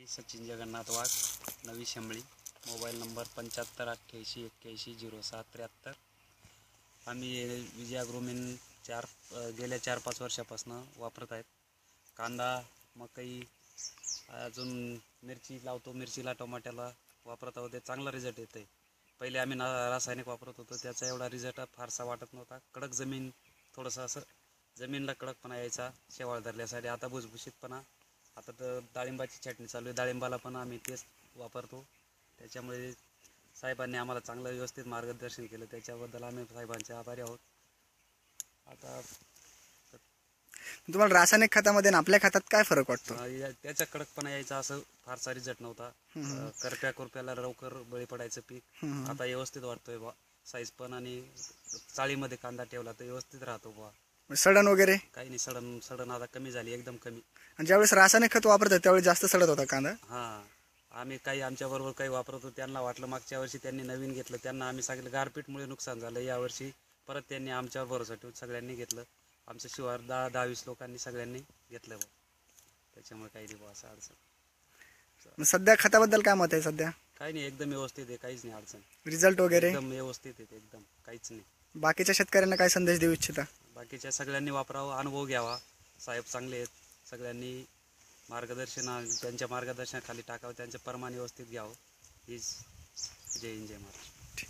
मी सचिन जगन्नाथ वाघ, नवी शंभळी, mobile number 7588810673. आम्ही विजय ॲग्रोमेन गेल्या 4-5 वर्षापासून वापरत आहेत. कांदा, मकई, अजून मिरची लावतो. मिरचीला, टोमॅटोला वापरत आहोत. ते चांगला रिझल्ट येतो आहे. पहिले आम्ही रासायनिक वापरत होतो, त्याचा एवढा रिझल्ट फारसा वाटत नव्हता. कडक जमीन, थोडंसं असं जमीनला कडकपणा यायचा शेवाळ धरल्यासाठी. आता भुसभुशीतपणा. आता तर डाळिंबाची चटणी चालू आहे, डाळिंबाला पण आम्ही तेच वापरतो. त्याच्यामुळे साहेबांनी आम्हाला चांगलं व्यवस्थित मार्गदर्शन केलं, त्याच्याबद्दल आम्ही साहेबांचे आभारी आहोत. आता तुम्हाला रासायनिक खतामध्ये आणि आपल्या खतात काय फरक वाटतो? त्याचा कडकपणा यायचा असं फारसा रिझल्ट नव्हता. करप्याला लवकर बळी पडायचं पीक. आता व्यवस्थित वाटतोय बा. साईज पण आणि चाळीमध्ये कांदा ठेवला तर व्यवस्थित राहतो बा. सडन वगैरे काही नाही. सडन आता कमी झाली, एकदम कमी. आणि ज्यावेळेस रासायनिक खत वापरतात त्यावेळेस जास्त सडत होता कांदा. आम्ही काही आमच्याबरोबर काही वापरतो, त्यांना वाटलं मागच्या वर्षी त्यांनी नवीन घेतलं, त्यांना आम्ही सांगितलं गारपीटमुळे नुकसान झालं. यावर्षी परत त्यांनी आमच्यावर भरोसा ठेवून सगळ्यांनी घेतलं. आमच्या शिवार 10-20 लोकांनी सगळ्यांनी घेतलं बा. त्याच्यामुळे काही नाही बा असं अडचण. सध्या खताबद्दल काय मत आहे? सध्या काही नाही, एकदम व्यवस्थित आहे, काहीच नाही अडचण. रिझल्ट वगैरे एकदम व्यवस्थित आहे, एकदम काहीच नाही. बाकीच्या शेतकऱ्यांना काय संदेश देऊ इच्छिता? बाकीच्या सगळ्यांनी वापरावं, अनुभव घ्यावा. साहेब चांगले आहेत, सगळ्यांनी त्यांच्या मार्गदर्शनाखाली टाकावं, त्यांचे प्रमाण व्यवस्थित घ्यावं. हीच जय हिंद, जय महाराष्ट्र.